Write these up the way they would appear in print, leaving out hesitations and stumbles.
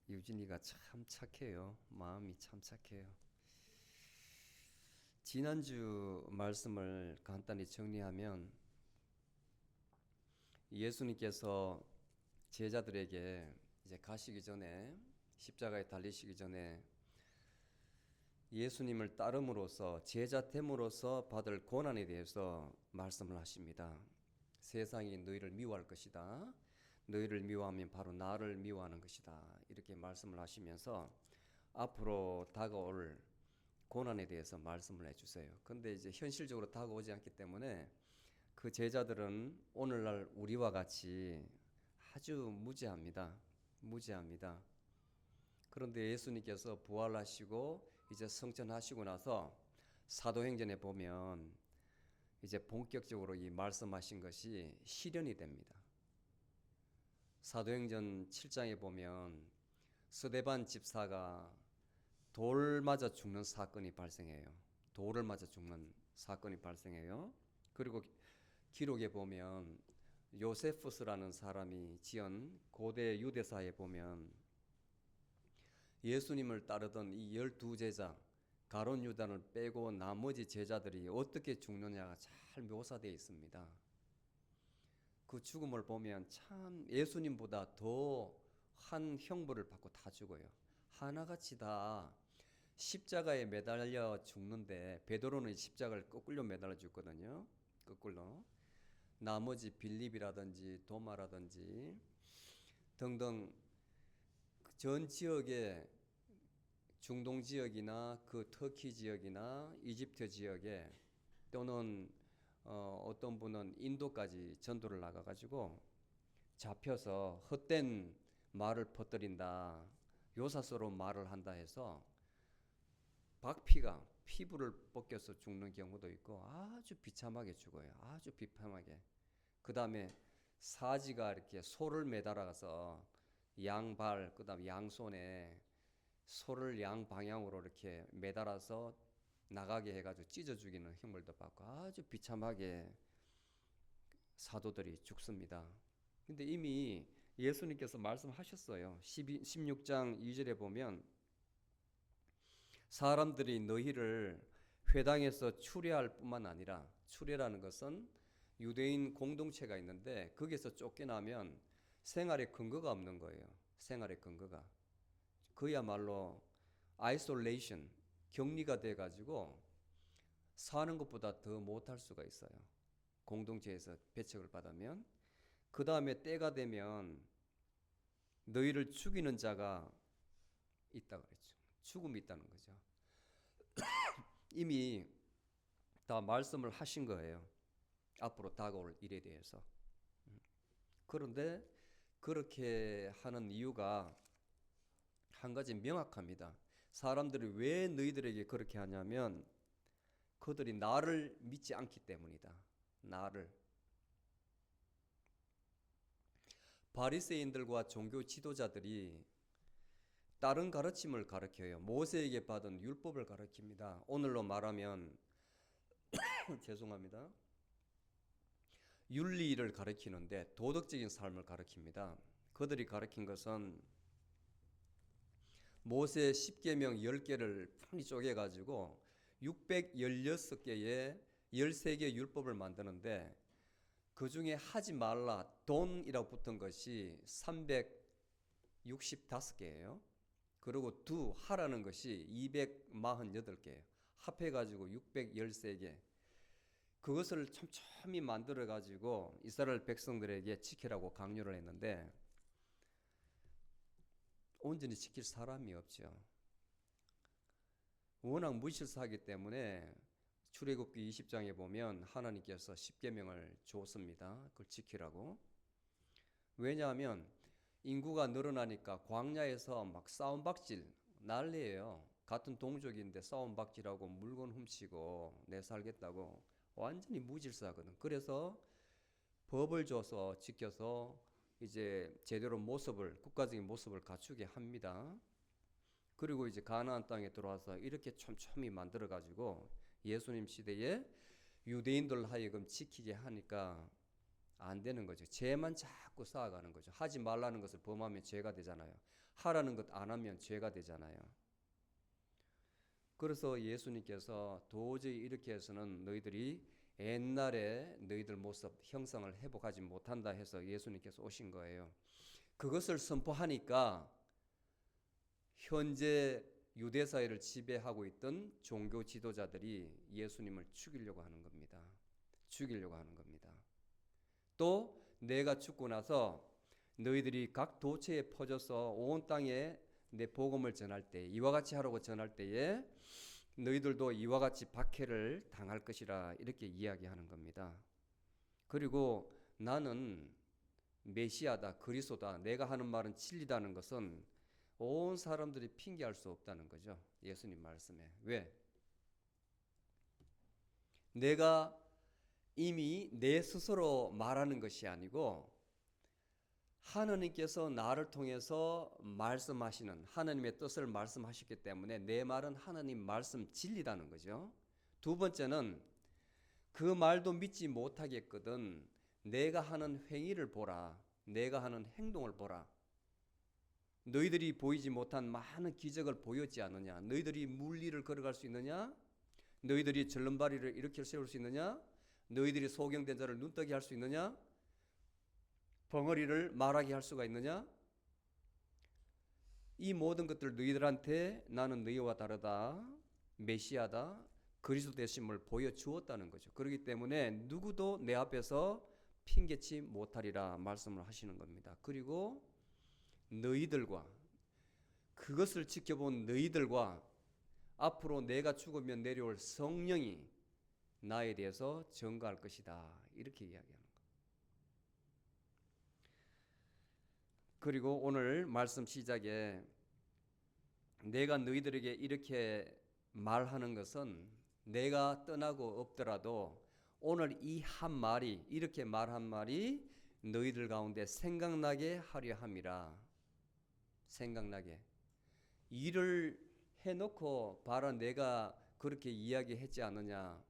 유진이가 참 착해요. 마음이 참 착해요. 지난주 말씀을 간단히 정리하면 예수님께서 제자들에게 이제 가시기 전에 십자가에 달리시기 전에 예수님을 따름으로써 제자됨으로써 받을 고난에 대해서 말씀을 하십니다. 세상이 너희를 미워할 것이다. 너희를 미워하면 바로 나를 미워하는 것이다. 이렇게 말씀을 하시면서 앞으로 다가올 고난에 대해서 말씀을 해주세요. 근데 이제 현실적으로 다가오지 않기 때문에 그 제자들은 오늘날 우리와 같이 아주 무지합니다. 무지합니다. 그런데 예수님께서 부활하시고 이제 승천하시고 나서 사도행전에 보면 이제 본격적으로 이 말씀하신 것이 실현이 됩니다. 사도행전 7장에 보면 스데반 집사가 돌 맞아 죽는 사건이 발생해요. 돌을 맞아 죽는 사건이 발생해요. 그리고 기록에 보면 요세푸스라는 사람이 지은 고대 유대사에 보면 예수님을 따르던 이 12제자 가룟 유다를 빼고 나머지 제자들이 어떻게 죽느냐가 잘 묘사되어 있습니다. 그 죽음을 보면 참 예수님보다 더 한 형벌을 받고 다 죽어요. 하나같이 다 십자가에 매달려 죽는데 베드로는 십자가를 거꾸로 매달려 죽거든요. 거꾸로. 나머지 빌립이라든지 도마라든지 등등 전 지역에 중동 지역이나 그 터키 지역이나 이집트 지역에 또는 어떤 분은 인도까지 전도를 나가가지고 잡혀서 헛된 말을 퍼뜨린다, 요사스러운 말을 한다 해서 박피가 피부를 벗겨서 죽는 경우도 있고 아주 비참하게 죽어요. 아주 비참하게. 그 다음에 사지가 이렇게 소를 매달아서 양발, 그 다음 양손에 소를 양 방향으로 이렇게 매달아서 나가게 해가지고 찢어 죽이는 형벌도 받고 아주 비참하게 사도들이 죽습니다. 근데 이미 예수님께서 말씀하셨어요. 16장 2절에 보면 사람들이 너희를 회당에서 추례할 뿐만 아니라, 추례라는 것은 유대인 공동체가 있는데 거기서 쫓겨나면 생활의 근거가 없는 거예요. 생활의 근거가. 그야말로 아이솔레이션, 격리가 돼가지고 사는 것보다 더 못할 수가 있어요. 공동체에서 배척을 받으면. 그 다음에 때가 되면 너희를 죽이는 자가 있다 그랬죠. 죽음이 있다는 거죠. 이미 다 말씀을 하신 거예요. 앞으로 다가올 일에 대해서. 그런데 그렇게 하는 이유가 한 가지 명확합니다. 사람들이 왜 너희들에게 그렇게 하냐면 그들이 나를 믿지 않기 때문이다. 나를. 바리새인들과 종교 지도자들이 다른 가르침을 가르쳐요. 모세에게 받은 율법을 가르칩니다. 오늘로 말하면 죄송합니다. 윤리를 가르치는데 도덕적인 삶을 가르칩니다. 그들이 가르친 것은 모세 10계명 10개를 편히 쪼개가지고 616개의 13개 율법을 만드는데 그 중에 하지 말라 돈이라고 붙은 것이 365개예요. 그리고 두 하라는 것이 248개예요. 합해가지고 613개. 그것을 촘촘히 만들어가지고 이스라엘 백성들에게 지키라고 강요를 했는데 온전히 지킬 사람이 없죠. 워낙 무실사하기 때문에 출애굽기 20장에 보면 하나님께서 십계명을 줬습니다. 그걸 지키라고. 왜냐하면 인구가 늘어나니까 광야에서 막 싸움박질 난리예요. 같은 동족인데 싸움박질하고 물건 훔치고 내 살겠다고 완전히 무질서하거든. 그래서 법을 줘서 지켜서 이제 제대로 모습을, 국가적인 모습을 갖추게 합니다. 그리고 이제 가나안 땅에 들어와서 이렇게 촘촘히 만들어 가지고 예수님 시대에 유대인들 하여금 지키게 하니까 안 되는 거죠. 죄만 자꾸 쌓아가는 거죠. 하지 말라는 것을 범하면 죄가 되잖아요. 하라는 것 안 하면 죄가 되잖아요. 그래서 예수님께서 도저히 이렇게 해서는 너희들이 옛날에 너희들 모습 형상을 회복하지 못한다 해서 예수님께서 오신 거예요. 그것을 선포하니까 현재 유대 사회를 지배하고 있던 종교 지도자들이 예수님을 죽이려고 하는 겁니다. 죽이려고 하는 겁니다. 또 내가 죽고 나서 너희들이 각 도처에 퍼져서 온 땅에 내 복음을 전할 때, 이와 같이 하라고 전할 때에 너희들도 이와 같이 박해를 당할 것이라, 이렇게 이야기하는 겁니다. 그리고 나는 메시아다, 그리스도다, 내가 하는 말은 진리다는 것은 온 사람들이 핑계할 수 없다는 거죠. 예수님 말씀에. 왜? 내가 이미 내 스스로 말하는 것이 아니고 하나님께서 나를 통해서 말씀하시는 하나님의 뜻을 말씀하셨기 때문에 내 말은 하나님 말씀 진리라는 거죠. 두 번째는 그 말도 믿지 못하겠거든 내가 하는 행위를 보라, 내가 하는 행동을 보라. 너희들이 보이지 못한 많은 기적을 보였지 않느냐? 너희들이 물리를 걸어갈 수 있느냐? 너희들이 절름발이를 일으켜 세울 수 있느냐? 너희들이 소경된 자를 눈뜨게 할 수 있느냐? 벙어리를 말하게 할 수가 있느냐? 이 모든 것들 너희들한테 나는 너희와 다르다, 메시아다, 그리스도 되심을 보여주었다는 거죠. 그렇기 때문에 누구도 내 앞에서 핑계치 못하리라 말씀을 하시는 겁니다. 그리고 너희들과, 그것을 지켜본 너희들과 앞으로 내가 죽으면 내려올 성령이 나에 대해서 증거할 것이다, 이렇게 이야기합니다. 그리고 오늘 말씀 시작에 내가 너희들에게 이렇게 말하는 것은 내가 떠나고 없더라도 오늘 이 한 말이, 이렇게 말한 말이 너희들 가운데 생각나게 하려 함이라. 생각나게. 일을 해놓고 바로 내가 그렇게 이야기했지 않느냐.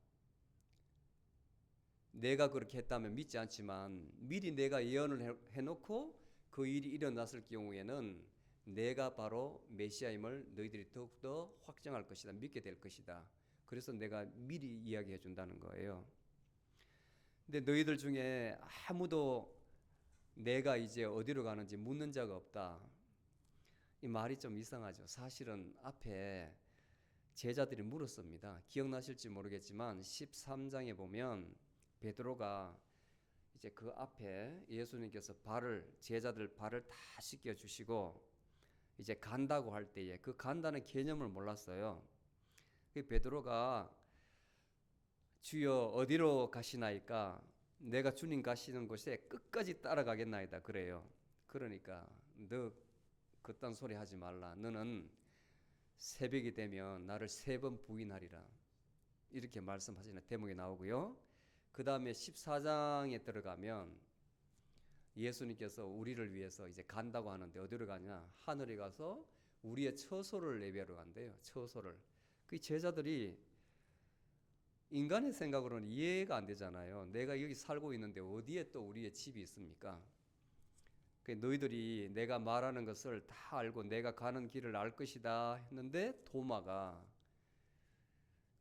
내가 그렇게 했다면 믿지 않지만 미리 내가 예언을 해놓고 그 일이 일어났을 경우에는 내가 바로 메시아임을 너희들이 더욱더 확정할 것이다, 믿게 될 것이다. 그래서 내가 미리 이야기해 준다는 거예요. 근데 너희들 중에 아무도 내가 이제 어디로 가는지 묻는 자가 없다. 이 말이 좀 이상하죠. 사실은 앞에 제자들이 물었습니다. 기억나실지 모르겠지만 13장에 보면 베드로가 이제 그 앞에 예수님께서 제자들 발을 다 씻겨 주시고 이제 간다고 할 때에 그 간다는 개념을 몰랐어요. 베드로가 주여 어디로 가시나이까? 내가 주님 가시는 곳에 끝까지 따라가겠나이다 그래요. 그러니까 너 그딴 소리 하지 말라. 너는 새벽이 되면 나를 3번 부인하리라, 이렇게 말씀하시는 대목이 나오고요. 그 다음에 14장에 들어가면 예수님께서 우리를 위해서 이제 간다고 하는데 어디로 가냐? 하늘에 가서 우리의 처소를 예비하러 간대요. 처소를. 그 제자들이 인간의 생각으로는 이해가 안 되잖아요. 내가 여기 살고 있는데 어디에 또 우리의 집이 있습니까? 너희들이 내가 말하는 것을 다 알고 내가 가는 길을 알 것이다 했는데 도마가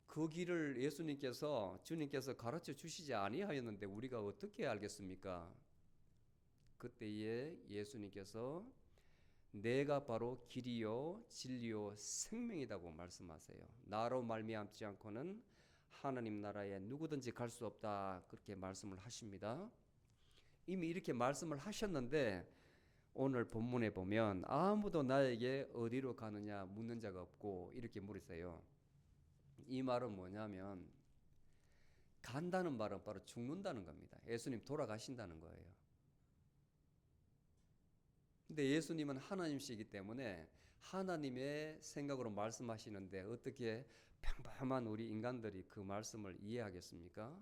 그 길을 주님께서 가르쳐 주시지 아니하였는데 우리가 어떻게 알겠습니까? 그때에 예수님께서 내가 바로 길이요 진리요 생명이라고 말씀하세요. 나로 말미암지 않고는 하나님 나라에 누구든지 갈 수 없다, 그렇게 말씀을 하십니다. 이미 이렇게 말씀을 하셨는데 오늘 본문에 보면 아무도 나에게 어디로 가느냐 묻는 자가 없고 이렇게 물으세요. 이 말은 뭐냐면 간다는 말은 바로 죽는다는 겁니다. 예수님 돌아가신다는 거예요. 근데 예수님은 하나님이시기 때문에 하나님의 생각으로 말씀하시는데 어떻게 평범한 우리 인간들이 그 말씀을 이해하겠습니까?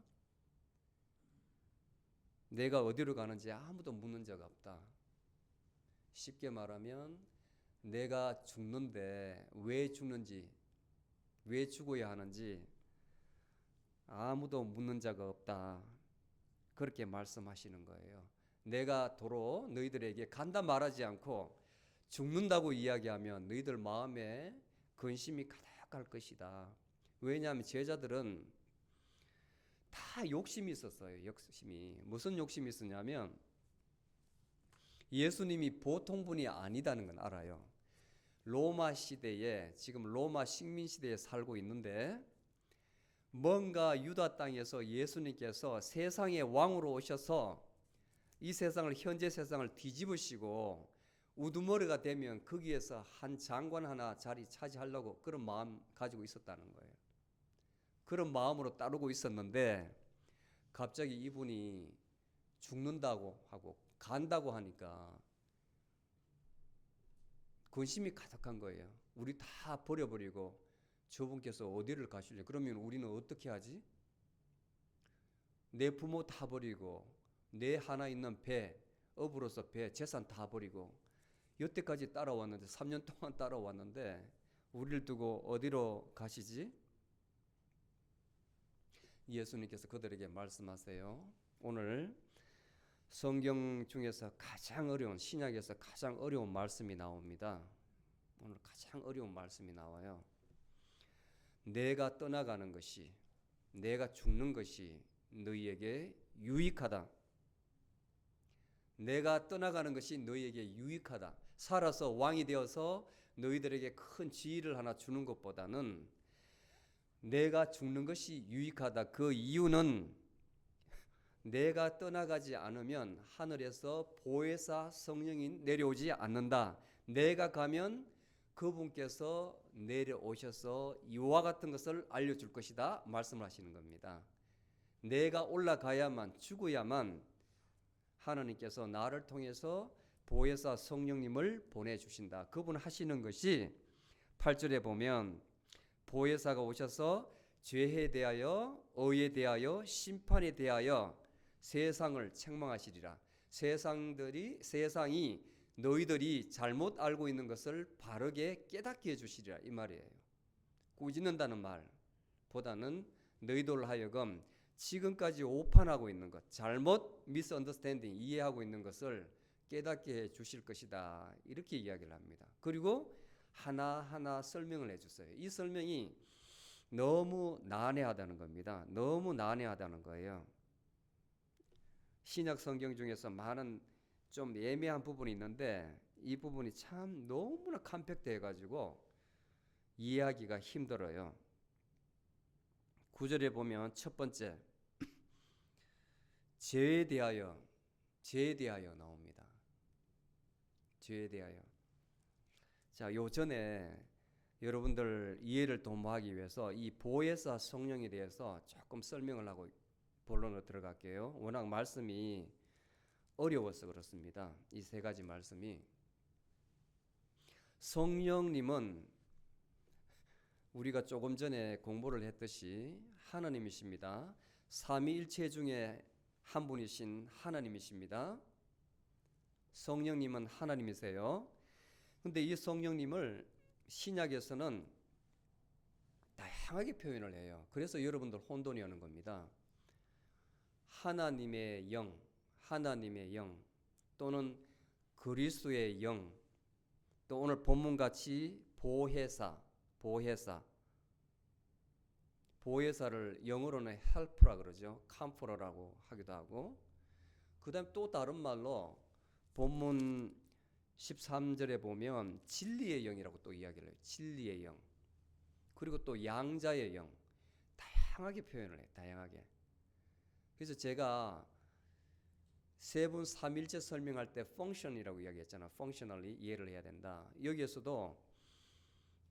내가 어디로 가는지 아무도 묻는 자가 없다. 쉽게 말하면 내가 죽는데 왜 죽는지, 왜 죽어야 하는지 아무도 묻는 자가 없다. 그렇게 말씀하시는 거예요. 내가 도로 너희들에게 간다 말하지 않고 죽는다고 이야기하면 너희들 마음에 근심이 가득할 것이다. 왜냐하면 제자들은 다 욕심이 있었어요. 욕심이. 무슨 욕심이 있었냐면 예수님이 보통 분이 아니다는 건 알아요. 로마 시대에, 지금 로마 식민 시대에 살고 있는데 뭔가 유다 땅에서 예수님께서 세상의 왕으로 오셔서 이 세상을, 현재 세상을 뒤집으시고 우두머리가 되면 거기에서 한 장관 하나 자리 차지하려고 그런 마음 가지고 있었다는 거예요. 그런 마음으로 따르고 있었는데 갑자기 이분이 죽는다고 하고 간다고 하니까 근심이 가득한 거예요. 우리 다 버려버리고 저분께서 어디를 가실래? 그러면 우리는 어떻게 하지? 내 부모 다 버리고 내 하나 있는 배, 업으로서 배, 재산 다 버리고 여태까지 따라왔는데 3년 동안 따라왔는데 우리를 두고 어디로 가시지? 예수님께서 그들에게 말씀하세요. 오늘 성경 중에서 가장 어려운, 신약에서 가장 어려운 말씀이 나옵니다. 오늘 가장 어려운 말씀이 나와요. 내가 떠나가는 것이, 내가 죽는 것이 너희에게 유익하다. 내가 떠나가는 것이 너희에게 유익하다. 살아서 왕이 되어서 너희들에게 큰 지위를 하나 주는 것보다는 내가 죽는 것이 유익하다. 그 이유는 내가 떠나가지 않으면 하늘에서 보혜사 성령이 내려오지 않는다. 내가 가면 그분께서 내려오셔서 이와 같은 것을 알려줄 것이다 말씀을 하시는 겁니다. 내가 올라가야만, 죽어야만 하나님께서 나를 통해서 보혜사 성령님을 보내주신다. 그분 하시는 것이 8절에 보면 보혜사가 오셔서 죄에 대하여, 의에 대하여, 심판에 대하여 세상을 책망하시리라. 세상이 너희들이 잘못 알고 있는 것을 바르게 깨닫게 해주시리라 이 말이에요. 꾸짖는다는 말보다는 너희들 하여금 지금까지 오판하고 있는 것, 잘못 misunderstanding, 이해하고 있는 것을 깨닫게 해주실 것이다 이렇게 이야기를 합니다. 그리고 하나하나 설명을 해주세요. 이 설명이 너무 난해하다는 겁니다. 너무 난해하다는 거예요. 신약 성경 중에서 많은 좀 애매한 부분이 있는데 이 부분이 참 너무나 컴팩트해 가지고 이해하기가 힘들어요. 9절에 보면 첫 번째 죄에 대하여 나옵니다. 죄에 대하여. 자, 요 전에 여러분들 이해를 도모하기 위해서 이 보혜사 성령에 대해서 조금 설명을 하고 본론으로 들어갈게요. 워낙 말씀이 어려워서 그렇습니다. 이 세 가지 말씀이. 성령님은 우리가 조금 전에 공부를 했듯이 하나님이십니다. 삼위일체 중에 한 분이신 하나님이십니다. 성령님은 하나님이세요. 근데 이 성령님을 신약에서는 다양하게 표현을 해요. 그래서 여러분들 혼돈이 오는 겁니다. 하나님의 영, 또는 그리스도의 영, 또 오늘 본문같이 보혜사를 영어로는 help라 그러죠. comforter라고 하기도 하고, 그 다음 또 다른 말로 본문 13절에 보면 진리의 영이라고 또 이야기를 해요. 진리의 영. 그리고 또 양자의 영. 다양하게 표현을 해요. 다양하게. 그래서 제가 세 분 삼일체 설명할 때 function이라고 이야기했잖아. functionally 이해를 해야 된다. 여기에서도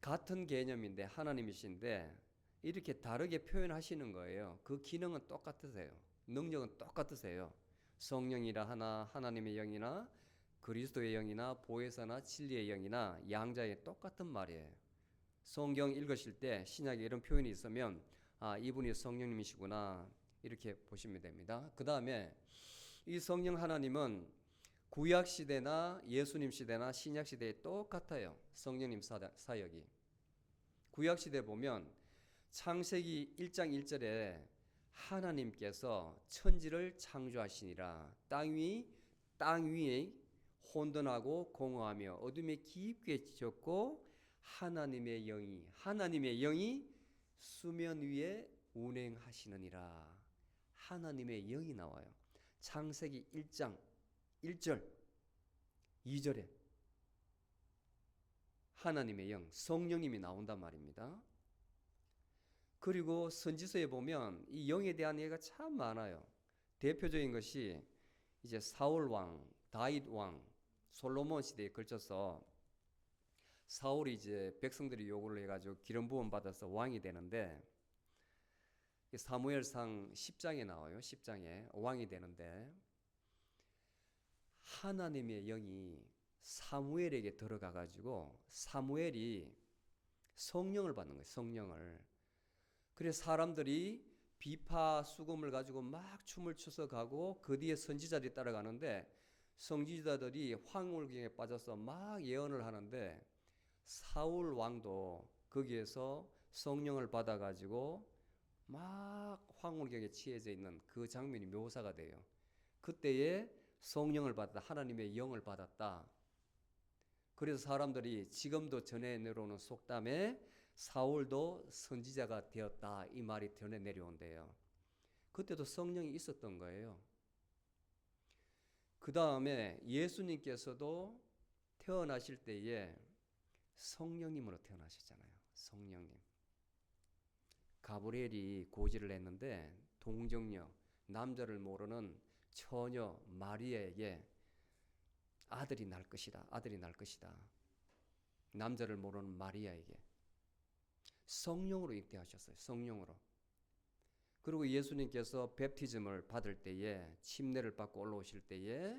같은 개념인데 하나님이신데 이렇게 다르게 표현하시는 거예요. 그 기능은 똑같으세요. 능력은 똑같으세요. 성령이라 하나, 하나님의 영이나 그리스도의 영이나 보혜사나 진리의 영이나 양자의 똑같은 말이에요. 성경 읽으실 때 신약에 이런 표현이 있으면 아, 이분이 성령님이시구나 이렇게 보시면 됩니다. 그 다음에 이 성령 하나님은 구약 시대나 예수님 시대나 신약 시대에 똑같아요. 성령님 사역이. 구약 시대 보면 창세기 1장 1절에 하나님께서 천지를 창조하시니라. 땅 위에 혼돈하고 공허하며 어둠에 깊게 지쳤고 하나님의 영이 수면 위에 운행하시느니라. 하나님의 영이 나와요. 창세기 1장 1절 2절에 하나님의 영, 성령님이 나온단 말입니다. 그리고 선지서에 보면 이 영에 대한 얘기가 참 많아요. 대표적인 것이 이제 사울 왕, 다윗 왕, 솔로몬 시대에 걸쳐서 사울이 이제 백성들이 요구를 해가지고 기름 부음 받아서 왕이 되는데 사무엘상 10장에 나와요. 10장에 왕이 되는데 하나님의 영이 사무엘에게 들어가가지고 사무엘이 성령을 받는 거예요. 성령을. 그래서 사람들이 비파 수금을 가지고 막 춤을 춰서 가고 그 뒤에 선지자들이 따라가는데 선지자들이 황홀경에 빠져서 막 예언을 하는데 사울 왕도 거기에서 성령을 받아가지고 막 황홀경에 취해져 있는 그 장면이 묘사가 돼요. 그때에 성령을 받았다. 하나님의 영을 받았다. 그래서 사람들이 지금도 전해 내려오는 속담에 사울도 선지자가 되었다 이 말이 전해 내려온대요. 그때도 성령이 있었던 거예요. 그 다음에 예수님께서도 태어나실 때에 성령님으로 태어나셨잖아요. 성령님. 가브리엘이 고지를 했는데 동정녀, 남자를 모르는 처녀 마리아에게 아들이 날 것이다. 남자를 모르는 마리아에게 성령으로 잉태하셨어요. 성령으로. 그리고 예수님께서 베프티즘을 받을 때에 침례를 받고 올라오실 때에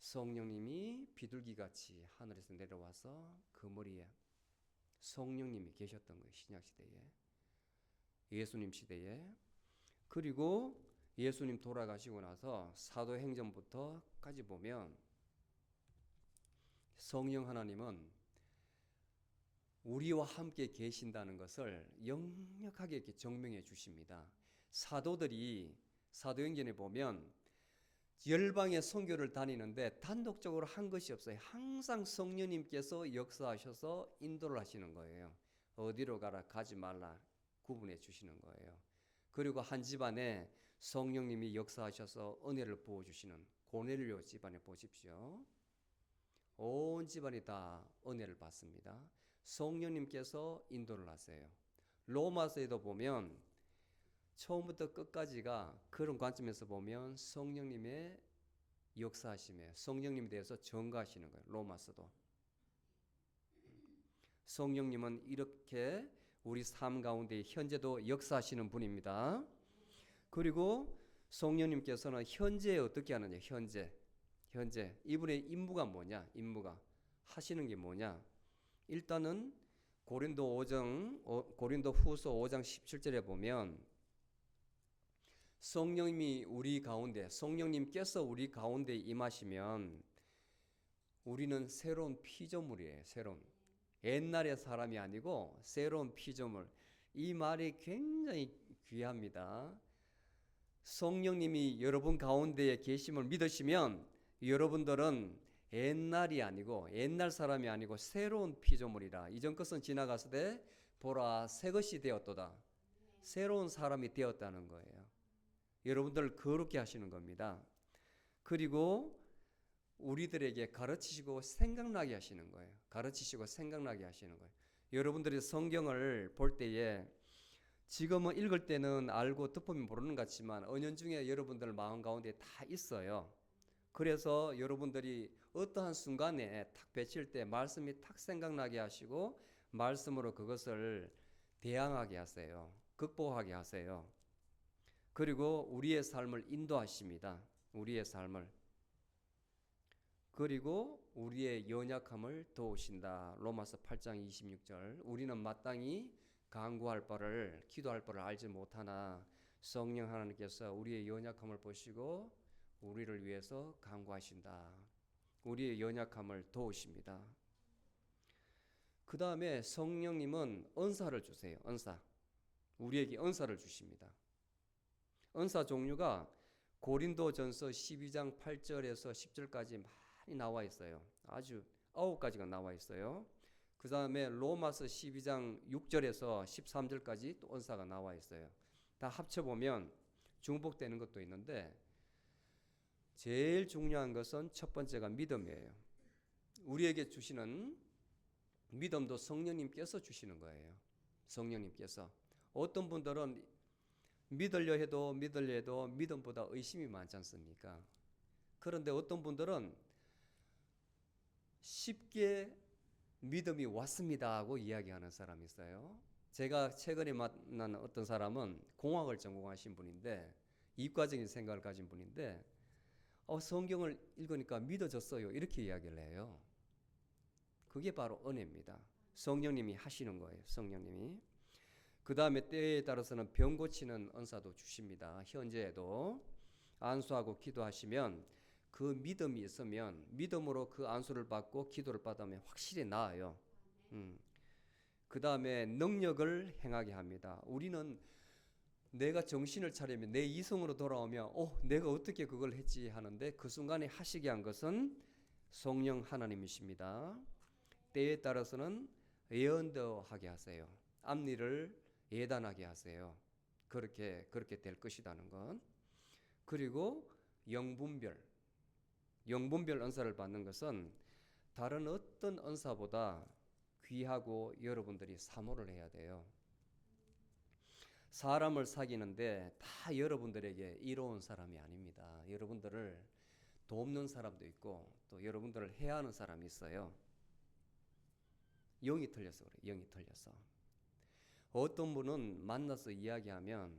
성령님이 비둘기같이 하늘에서 내려와서 그 머리에 성령님이 계셨던 거예요. 신약시대에. 예수님 시대에. 그리고 예수님 돌아가시고 나서 사도행전부터까지 보면 성령 하나님은 우리와 함께 계신다는 것을 역력하게 이렇게 증명해 주십니다. 사도들이 사도행전에 보면 열방의 선교를 다니는데 단독적으로 한 것이 없어요. 항상 성령님께서 역사하셔서 인도를 하시는 거예요. 어디로 가라 가지 말라 구분해 주시는 거예요. 그리고 한 집안에 성령님이 역사하셔서 은혜를 부어주시는 고넬료 집안에 보십시오. 온 집안이 다 은혜를 받습니다. 성령님께서 인도를 하세요. 로마서에도 보면 처음부터 끝까지가 그런 관점에서 보면 성령님의 역사하심에 성령님에 대해서 전가하시는 거예요. 로마서도. 성령님은 이렇게 우리 삶 가운데 현재도 역사하시는 분입니다. 그리고 성령님께서는 현재에 어떻게 하느냐. 현재 이분의 임무가 뭐냐. 임무가 하시는 게 뭐냐. 일단은 고린도후서 5장 17절에 보면 성령님께서 우리 가운데 임하시면 우리는 새로운 피조물이에요. 옛날의 사람이 아니고 새로운 피조물. 이 말이 굉장히 귀합니다. 성령님이 여러분 가운데에 계심을 믿으시면 여러분들은 옛날 사람이 아니고 새로운 피조물이라. 이전 것은 지나갔으되 보라 새 것이 되었도다. 새로운 사람이 되었다는 거예요. 여러분들을 거룩게 하시는 겁니다. 그리고 우리들에게 가르치시고 생각나게 하시는 거예요. 여러분들이 성경을 볼 때에 지금은 읽을 때는 알고 덮으면 모르는 것 같지만 은연중에 여러분들 마음 가운데 다 있어요. 그래서 여러분들이 어떠한 순간에 탁 배칠 때 말씀이 탁 생각나게 하시고 말씀으로 그것을 대항하게 하세요. 극복하게 하세요. 그리고 우리의 삶을 인도하십니다. 우리의 삶을. 그리고 우리의 연약함을 도우신다. 로마서 8장 26절. 우리는 마땅히 간구할 바를 기도할 바를 알지 못하나 성령 하나님께서 우리의 연약함을 보시고 우리를 위해서 간구하신다. 우리의 연약함을 도우십니다. 그 다음에 성령님은 은사를 주세요. 우리에게 은사를 주십니다. 은사 종류가 고린도전서 12장 8절에서 10절까지 많이 나와 있어요. 아주 9가지가 나와 있어요. 그 다음에 로마서 12장 6절에서 13절까지 또 은사가 나와 있어요. 다 합쳐보면 중복되는 것도 있는데 제일 중요한 것은 첫 번째가 믿음이에요. 우리에게 주시는 믿음도 성령님께서 주시는 거예요. 성령님께서. 어떤 분들은 믿으려 해도 믿음보다 의심이 많지 않습니까? 그런데 어떤 분들은 쉽게 믿음이 왔습니다 하고 이야기하는 사람이 있어요. 제가 최근에 만난 어떤 사람은 공학을 전공하신 분인데 이과적인 생각을 가진 분인데 성경을 읽으니까 믿어졌어요 이렇게 이야기를 해요. 그게 바로 은혜입니다. 성령님이 하시는 거예요. 성령님이. 그 다음에 때에 따라서는 병 고치는 은사도 주십니다. 현재에도 안수하고 기도하시면 그 믿음이 있으면 믿음으로 그 안수를 받고 기도를 받으면 확실히 나아요. 그 다음에 능력을 행하게 합니다. 우리는 내가 정신을 차리면 내 이성으로 돌아오면 내가 어떻게 그걸 했지 하는데 그 순간에 하시게 한 것은 성령 하나님이십니다. 때에 따라서는 예언도 하게 하세요. 앞일을 예단하게 하세요. 그렇게 될 것이라는 것. 그리고 영분별 은사를 받는 것은 다른 어떤 은사보다 귀하고 여러분들이 사모를 해야 돼요. 사람을 사귀는데 다 여러분들에게 이로운 사람이 아닙니다. 여러분들을 돕는 사람도 있고 또 여러분들을 해하는 사람이 있어요. 영이 틀려서 그래요. 영이 틀려서. 어떤 분은 만나서 이야기하면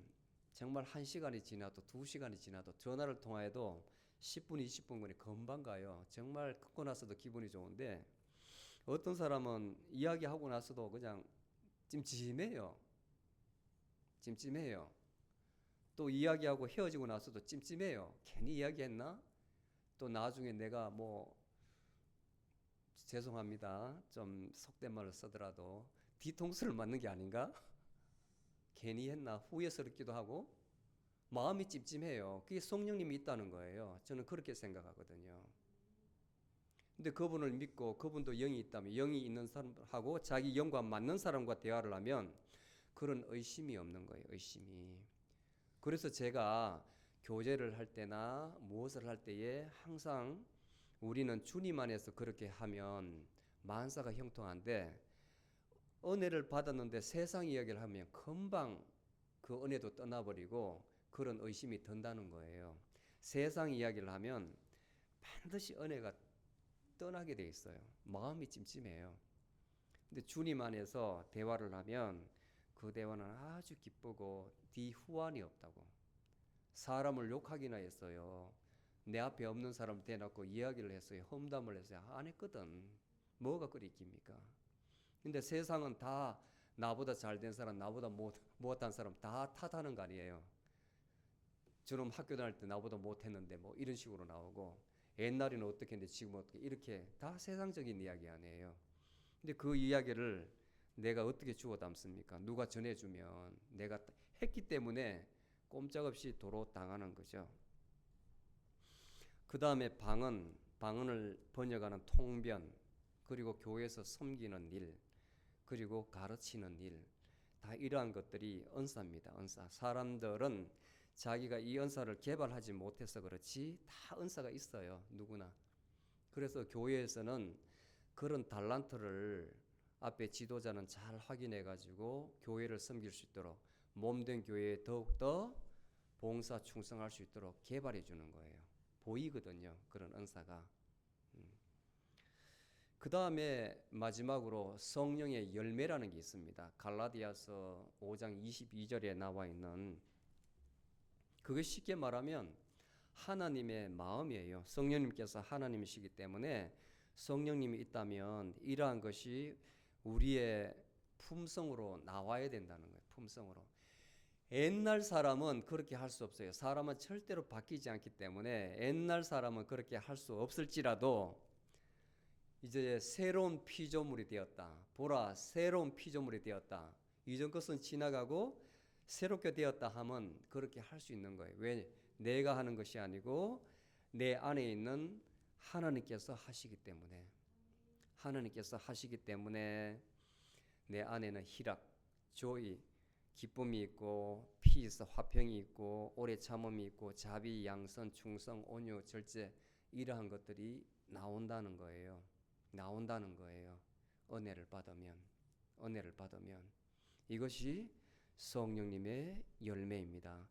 정말 1시간이 지나도 2시간이 지나도 전화를 통화해도 10분, 20분 만에 금방 가요. 정말 끊고 나서도 기분이 좋은데 어떤 사람은 이야기하고 나서도 그냥 찜찜해요. 또 이야기하고 헤어지고 나서도 찜찜해요. 괜히 이야기했나? 또 나중에 내가 죄송합니다. 좀 속된 말을 쓰더라도 뒤통수를 맞는 게 아닌가? 괜히 했나? 후회스럽기도 하고 마음이 찜찜해요. 그게 성령님이 있다는 거예요. 저는 그렇게 생각하거든요. 근데 그분을 믿고 그분도 영이 있다면 영이 있는 사람하고 자기 영과 맞는 사람과 대화를 하면 그런 의심이 없는 거예요. 의심이. 그래서 제가 교제를 할 때나 무엇을 할 때에 항상 우리는 주님 안에서 그렇게 하면 만사가 형통한데 은혜를 받았는데 세상 이야기를 하면 금방 그 은혜도 떠나버리고 그런 의심이 든다는 거예요. 세상 이야기를 하면 반드시 은혜가 떠나게 돼 있어요. 마음이 찜찜해요. 근데 주님 안에서 대화를 하면 그 대화는 아주 기쁘고 뒤 후환이 없다고. 사람을 욕하기나 했어요. 내 앞에 없는 사람 대놓고 이야기를 했어요. 험담을 했어요. 안 했거든. 뭐가 그리 깁니까? 근데 세상은 다 나보다 잘된 사람, 나보다 못한 사람 다 탓하는 거 아니에요. 저놈 학교 다닐 때 나보다 못했는데 이런 식으로 나오고 옛날에는 어떻게 했는데 지금 어떻게 이렇게 다 세상적인 이야기 아니에요. 근데 그 이야기를 내가 어떻게 주워 담습니까? 누가 전해주면 내가 했기 때문에 꼼짝없이 도로 당하는 거죠. 그 다음에 방언을 번역하는 통변, 그리고 교회에서 섬기는 일, 그리고 가르치는 일, 다 이러한 것들이 은사입니다. 은사. 사람들은 자기가 이 은사를 개발하지 못해서 그렇지 다 은사가 있어요. 누구나. 그래서 교회에서는 그런 달란트를 앞에 지도자는 잘 확인해 가지고 교회를 섬길 수 있도록 몸된 교회에 더욱더 봉사 충성할 수 있도록 개발해 주는 거예요. 보이거든요. 그런 은사가. 그 다음에 마지막으로 성령의 열매라는 게 있습니다. 갈라디아서 5장 22절에 나와 있는, 그게 쉽게 말하면 하나님의 마음이에요. 성령님께서 하나님이시기 때문에 성령님이 있다면 이러한 것이 우리의 품성으로 나와야 된다는 거예요. 품성으로. 옛날 사람은 그렇게 할 수 없어요. 사람은 절대로 바뀌지 않기 때문에 옛날 사람은 그렇게 할 수 없을지라도 이제 새로운 피조물이 되었다. 보라, 새로운 피조물이 되었다. 이전 것은 지나가고 새롭게 되었다 하면 그렇게 할 수 있는 거예요. 왜? 내가 하는 것이 아니고 내 안에 있는 하나님께서 하시기 때문에, 하나님께서 하시기 때문에 내 안에는 희락, 조이, 기쁨이 있고 피스, 화평이 있고 오래 참음이 있고 자비, 양선, 충성, 온유, 절제, 이러한 것들이 나온다는 거예요. 나온다는 거예요. 은혜를 받으면, 은혜를 받으면 이것이 성령님의 열매입니다.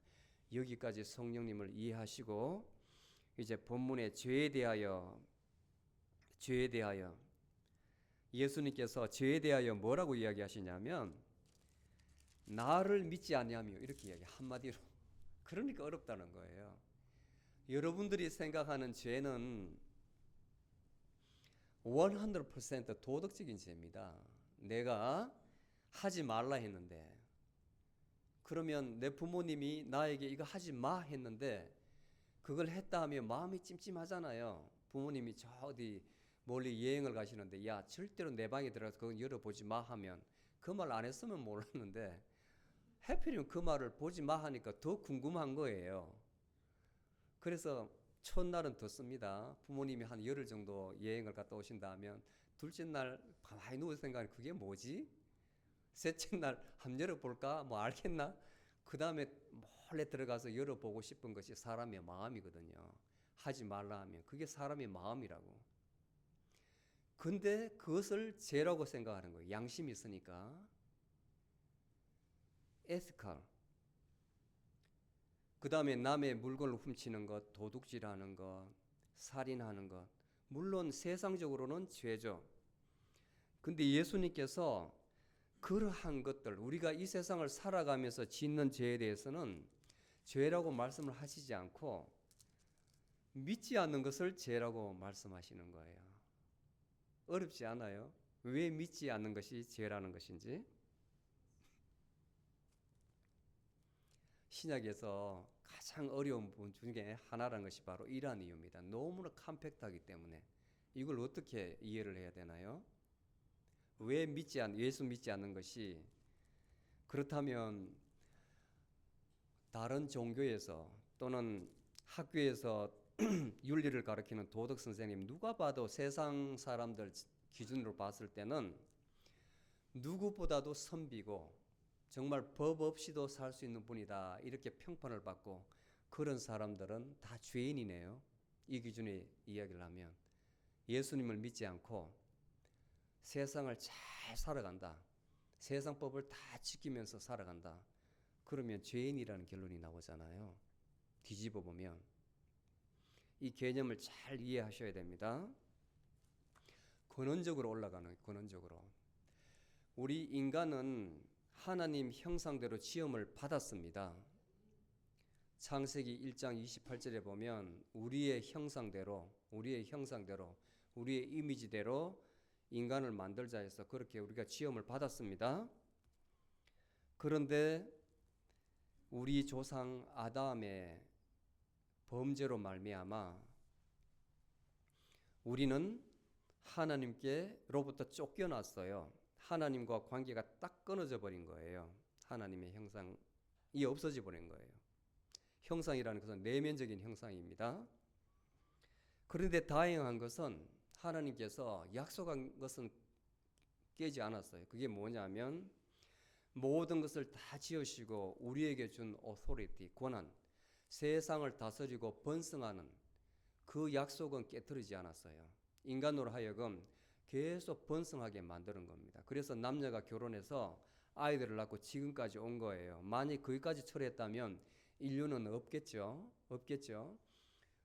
여기까지 성령님을 이해하시고 이제 본문의 죄에 대하여 예수님께서 죄에 대하여 뭐라고 이야기하시냐면 나를 믿지 아니하며 이렇게 이야기 한마디로. 그러니까 어렵다는 거예요. 여러분들이 생각하는 죄는 100% 도덕적인 죄입니다. 내가 하지 말라 했는데, 그러면 내 부모님이 나에게 이거 하지 마 했는데 그걸 했다 하면 마음이 찜찜하잖아요. 부모님이 저 어디 멀리 여행을 가시는데 야 절대로 내 방에 들어가서 그건 열어보지 마 하면 그 말 안 했으면 몰랐는데 하필이면 그 말을 보지 마 하니까 더 궁금한 거예요. 그래서 첫날은 더 씁니다. 부모님이 한 열흘 정도 여행을 갔다 오신다 하면 둘째 날 가만히 누워서 생각하면 그게 뭐지? 셋째 날 한번 열어볼까? 뭐 알겠나? 그 다음에 몰래 들어가서 열어보고 싶은 것이 사람의 마음이거든요. 하지 말라 하면 그게 사람의 마음이라고. 근데 그것을 죄라고 생각하는 거예요. 양심이 있으니까. 에스칼. 그 다음에 남의 물건을 훔치는 것, 도둑질하는 것, 살인하는 것. 물론 세상적으로는 죄죠. 근데 예수님께서 그러한 것들, 우리가 이 세상을 살아가면서 짓는 죄에 대해서는 죄라고 말씀을 하시지 않고 믿지 않는 것을 죄라고 말씀하시는 거예요. 어렵지 않아요? 왜 믿지 않는 것이 죄라는 것인지. 신약에서 가장 어려운 부분 중에 하나라는 것이 바로 이러한 이유입니다. 너무나 컴팩트하기 때문에. 이걸 어떻게 이해를 해야 되나요? 왜 예수 믿지 않는 것이, 그렇다면 다른 종교에서 또는 학교에서 윤리를 가르치는 도덕 선생님 누가 봐도 세상 사람들 기준으로 봤을 때는 누구보다도 선비고 정말 법 없이도 살 수 있는 분이다 이렇게 평판을 받고, 그런 사람들은 다 죄인이네요. 이 기준에 이야기를 하면 예수님을 믿지 않고 세상을 잘 살아간다, 세상 법을 다 지키면서 살아간다, 그러면 죄인이라는 결론이 나오잖아요. 뒤집어 보면 이 개념을 잘 이해하셔야 됩니다. 근원적으로 올라가는, 근원적으로 우리 인간은 하나님 형상대로 지음을 받았습니다. 창세기 1장 28절에 보면 우리의 형상대로 우리의 이미지대로 인간을 만들자 해서 그렇게 우리가 지음을 받았습니다. 그런데 우리 조상 아담의 범죄로 말미암아 우리는 하나님께로부터 쫓겨났어요. 하나님과 관계가 딱 끊어져 버린 거예요. 하나님의 형상이 없어져 버린 거예요. 형상이라는 것은 내면적인 형상입니다. 그런데 다행한 것은 하나님께서 약속한 것은 깨지 않았어요. 그게 뭐냐면 모든 것을 다 지으시고 우리에게 준 오토리티, 권한, 세상을 다스리고 번성하는 그 약속은 깨트리지 않았어요. 인간으로 하여금 계속 번성하게 만드는 겁니다. 그래서 남녀가 결혼해서 아이들을 낳고 지금까지 온 거예요. 만약 거기까지 처리했다면 인류는 없겠죠.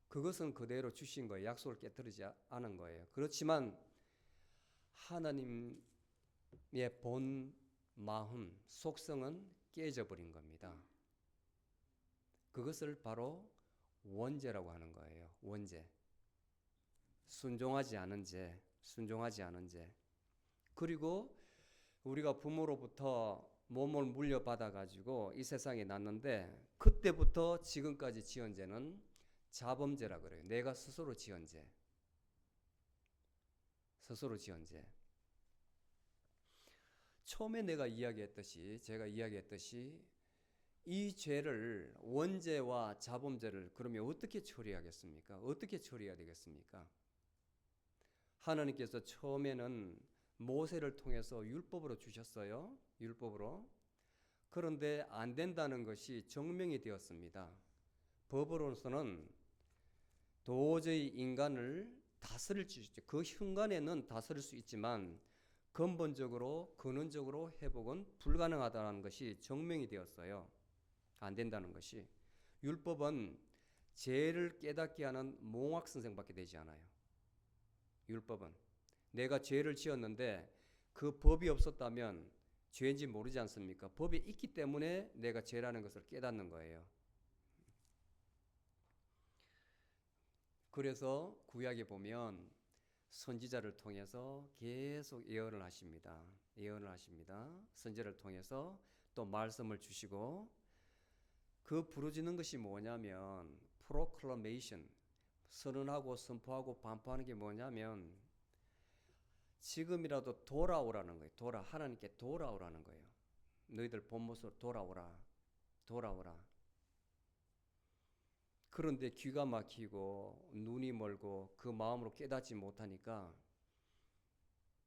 그것은 그대로 주신 거예요. 약속을 깨트리지 않은 거예요. 그렇지만 하나님의 본 마음, 속성은 깨져버린 겁니다. 그것을 바로 원죄라고 하는 거예요. 원죄. 순종하지 않은 죄. 그리고 우리가 부모로부터 몸을 물려받아 가지고 이 세상에 났는데 그때부터 지금까지 지은 죄는 자범죄라 그래요. 내가 스스로 지은 죄. 처음에 제가 이야기했듯이 이 죄를, 원죄와 자범죄를 그러면 어떻게 처리하겠습니까? 어떻게 처리해야 되겠습니까? 하나님께서 처음에는 모세를 통해서 율법으로 주셨어요. 율법으로. 그런데 안 된다는 것이 증명이 되었습니다. 법으로서는 도저히 인간을 다스릴 수 있죠. 그 순간에는 다스릴 수 있지만 근본적으로, 근원적으로 회복은 불가능하다는 것이 증명이 되었어요. 안 된다는 것이. 율법은 죄를 깨닫게 하는 몽학 선생밖에 되지 않아요. 율법은 내가 죄를 지었는데 그 법이 없었다면 죄인지 모르지 않습니까? 법이 있기 때문에 내가 죄라는 것을 깨닫는 거예요. 그래서 구약에 보면 선지자를 통해서 계속 예언을 하십니다. 예언을 하십니다. 선지자를 통해서 또 말씀을 주시고, 그 부르짖는 것이 뭐냐면 proclamation, 선언하고 선포하고 반포하는 게 뭐냐면 지금이라도 돌아오라는 거예요. 하나님께 돌아오라는 거예요. 너희들 본 모습으로 돌아오라. 돌아오라. 그런데 귀가 막히고 눈이 멀고 그 마음으로 깨닫지 못하니까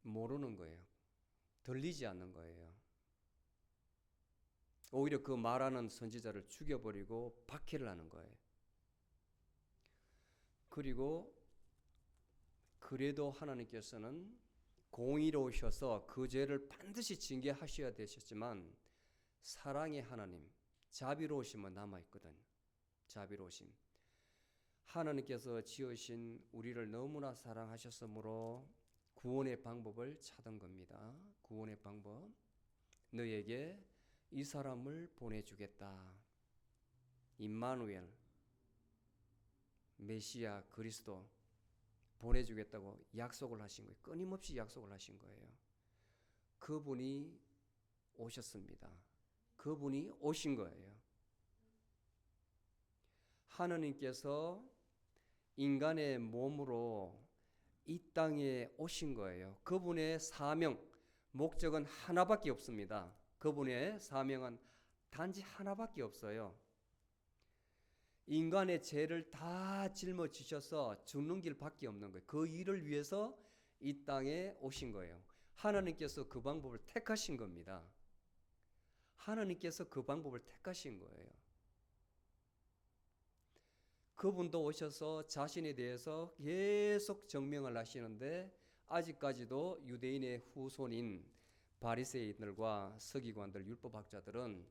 모르는 거예요. 들리지 않는 거예요. 오히려 그 말하는 선지자를 죽여버리고 박해를 하는 거예요. 그리고 그래도 하나님께서는 공의로우셔서 그 죄를 반드시 징계하셔야 되셨지만 사랑의 하나님, 자비로우심은 남아있거든. 자비로우심. 하나님께서 지으신 우리를 너무나 사랑하셨으므로 구원의 방법을 찾은 겁니다. 구원의 방법. 너에게 이 사람을 보내주겠다. 임마누엘, 메시아 그리스도 보내주겠다고 약속을 하신 거예요. 끊임없이 약속을 하신 거예요. 그분이 오셨습니다. 그분이 오신 거예요. 하나님께서 인간의 몸으로 이 땅에 오신 거예요. 그분의 사명, 목적은 하나밖에 없습니다. 그분의 사명은 단지 하나밖에 없어요. 인간의 죄를 다 짊어지셔서 죽는 길밖에 없는 거예요. 그 일을 위해서 이 땅에 오신 거예요. 하나님께서 그 방법을 택하신 겁니다. 하나님께서 그 방법을 택하신 거예요. 그분도 오셔서 자신에 대해서 계속 증명을 하시는데 아직까지도 유대인의 후손인 바리새인들과 서기관들, 율법학자들은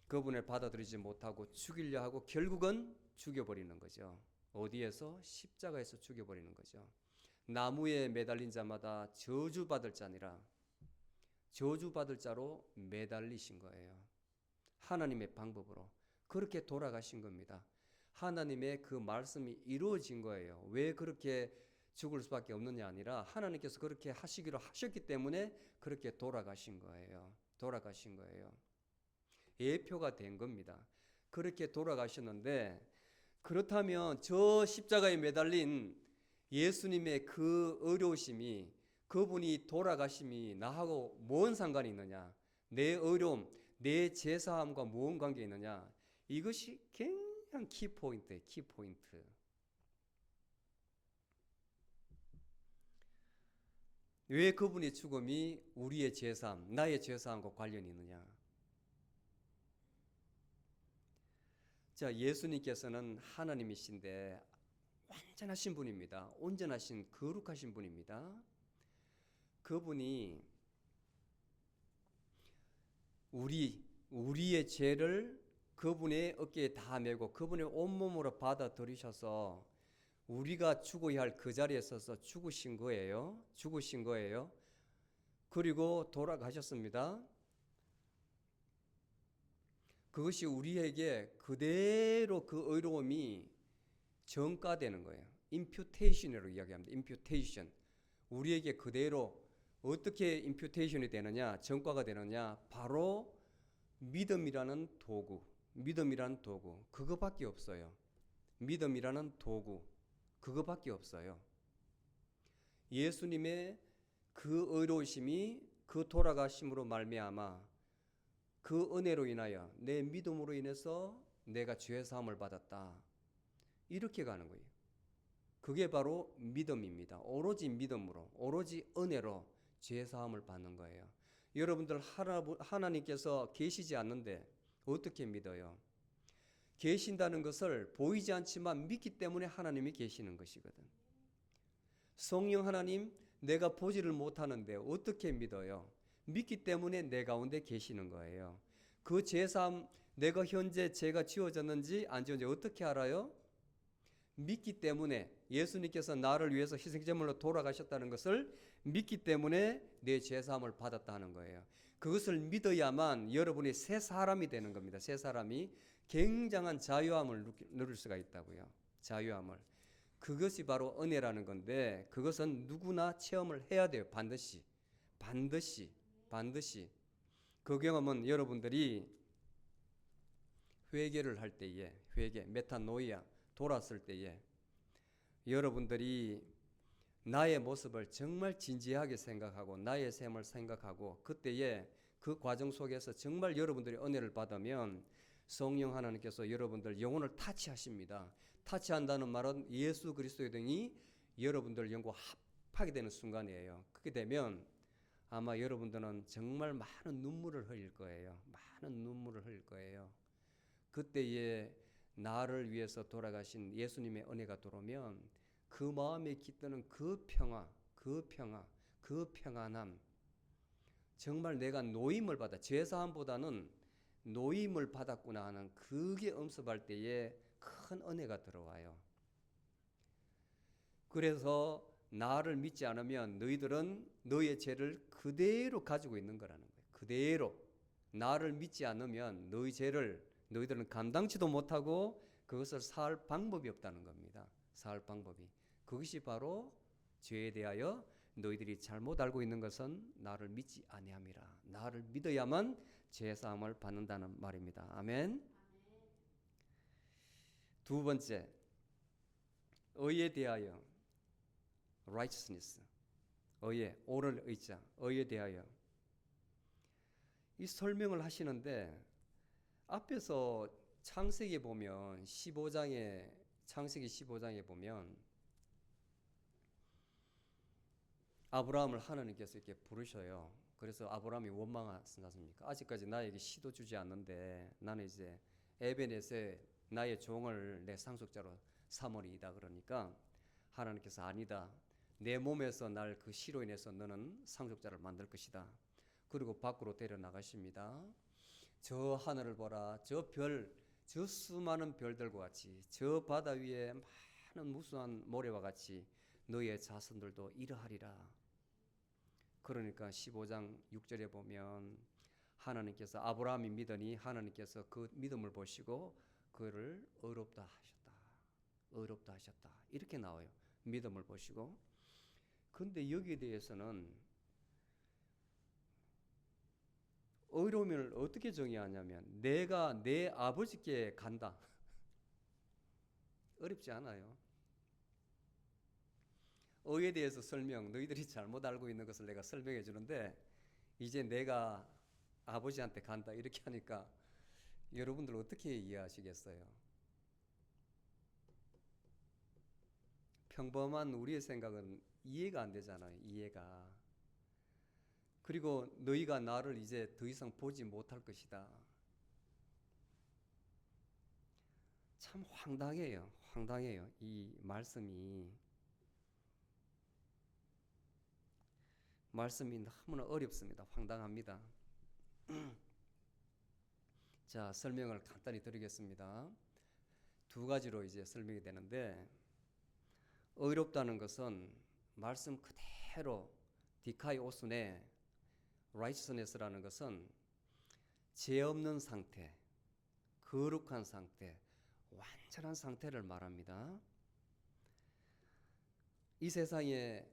그분을 받아들이지 못하고 죽이려 하고 결국은 죽여버리는 거죠. 어디에서? 십자가에서 죽여버리는 거죠. 나무에 매달린 자마다 저주받을 자니라. 저주받을 자로 매달리신 거예요. 하나님의 방법으로 그렇게 돌아가신 겁니다. 하나님의 그 말씀이 이루어진 거예요. 왜 그렇게 죽을 수밖에 없느냐 아니라 하나님께서 그렇게 하시기로 하셨기 때문에 그렇게 돌아가신 거예요. 돌아가신 거예요. 예표가 된 겁니다. 그렇게 돌아가셨는데 그렇다면 저 십자가에 매달린 예수님의 그 어려우심이, 그분이 돌아가심이 나하고 뭔 상관이 있느냐? 내 어려움, 내 제사함과 무슨 관계 있느냐? 이것이 굉장히 키포인트예요. 키포인트. 왜 그분의 죽음이 우리의 제사함, 나의 제사함과 관련이 있느냐? 자, 예수님께서는 하나님이신데 완전하신 분입니다. 온전하신 거룩하신 분입니다. 그분이 우리의 죄를 그분의 어깨에 다 메고 그분의 온몸으로 받아들이셔서 우리가 죽어야 할 그 자리에 서서 죽으신 거예요. 죽으신 거예요. 그리고 돌아가셨습니다. 그것이 우리에게 그대로 그 의로움이 전가되는 거예요. 임퓨테이션으로 이야기합니다. 임퓨테이션. 우리에게 그대로 어떻게 임퓨테이션이 되느냐, 전가가 되느냐, 바로 믿음이라는 도구, 믿음이라는 도구, 그거밖에 없어요. 믿음이라는 도구, 그거밖에 없어요. 예수님의 그 의로우심이 그 돌아가심으로 말미암아 그 은혜로 인하여 내 믿음으로 인해서 내가 죄 사함을 받았다. 이렇게 가는 거예요. 그게 바로 믿음입니다. 오로지 믿음으로, 오로지 은혜로 죄 사함을 받는 거예요. 여러분들 하나님께서 계시지 않는데 어떻게 믿어요? 계신다는 것을 보이지 않지만 믿기 때문에 하나님이 계시는 것이거든. 성령 하나님, 내가 보지를 못하는데 어떻게 믿어요? 믿기 때문에 내 가운데 계시는 거예요. 그 죄사함, 내가 현재 죄가 지워졌는지 안 지워졌는지 어떻게 알아요? 믿기 때문에, 예수님께서 나를 위해서 희생제물로 돌아가셨다는 것을 믿기 때문에 내 죄사함을 받았다는 거예요. 그것을 믿어야만 여러분이 새 사람이 되는 겁니다. 새 사람이 굉장한 자유함을 누릴 수가 있다고요. 자유함을. 그것이 바로 은혜라는 건데, 그것은 누구나 체험을 해야 돼요. 반드시. 그 경험은 여러분들이 회개를 할 때에, 메타노이아, 돌았을 때에 여러분들이 나의 모습을 정말 진지하게 생각하고 나의 삶을 생각하고 그때에 그 과정 속에서 정말 여러분들이 은혜를 받으면 성령 하나님께서 여러분들 영혼을 타치하십니다. 타치한다는 말은 예수 그리스도의 등이 여러분들 영과 합하게 되는 순간이에요. 그렇게 되면 아마 여러분들은 정말 많은 눈물을 흘릴 거예요. 그때에 나를 위해서 돌아가신 예수님의 은혜가 들어오면 그 마음에 깃드는 그 평화, 그 평안함, 정말 내가 노임을 받아, 죄사함보다는 노임을 받았구나 하는 그게 엄습할 때에 큰 은혜가 들어와요. 그래서 나를 믿지 않으면 너희들은 너의 죄를 그대로 가지고 있는 거라는 거예요. 그대로. 나를 믿지 않으면 너희 죄를 너희들은 감당치도 못하고 그것을 살 방법이 없다는 겁니다. 살 방법이. 그것이 바로 죄에 대하여 너희들이 잘못 알고 있는 것은 나를 믿지 아니함이라. 나를 믿어야만 죄 사함을 받는다는 말입니다. 아멘. 두 번째, 의에 대하여 righteousness. 의에, 옳은 의자, 의에 대하여. 이 설명을 하시는데 앞에서 창세기 보면 창세기 15장에 보면 아브라함을 하나님께서 이렇게 부르셔요. 그래서 아브라함이 원망하지 않습니까? 아직까지 나에게 시도 주지 않는데 나는 이제 에벤에서 나의 종을 내 상속자로 삼으리이다. 그러니까 하나님께서 아니다. 내 몸에서 날 그 시로 인해서 너는 상속자를 만들 것이다. 그리고 밖으로 데려나가십니다. 저 하늘을 보라. 저 수많은 별들과 같이 저 바다 위에 많은 무수한 모래와 같이 너의 자손들도 이러하리라. 그러니까 15장 6절에 보면 하나님께서 아브라함이 믿으니 하나님께서 그 믿음을 보시고 그를 의롭다 하셨다. 이렇게 나와요. 믿음을 보시고. 근데 여기에 대해서는 의로움을 어떻게 정의하냐면 내가 내 아버지께 간다. 어렵지 않아요. 의에 대해서 설명, 너희들이 잘못 알고 있는 것을 내가 설명해 주는데 이제 내가 아버지한테 간다 이렇게 하니까 여러분들 어떻게 이해하시겠어요? 평범한 우리의 생각은 이해가 안 되잖아요. 이해가. 그리고 너희가 나를 이제 더 이상 보지 못할 것이다. 참 황당해요. 이 말씀이 너무나 어렵습니다. 황당합니다. 자, 설명을 간단히 드리겠습니다. 두 가지로 이제 설명이 되는데 의롭다는 것은 말씀 그대로 디카이오스네 righteousness라는 것은 죄 없는 상태, 거룩한 상태, 완전한 상태를 말합니다. 이 세상에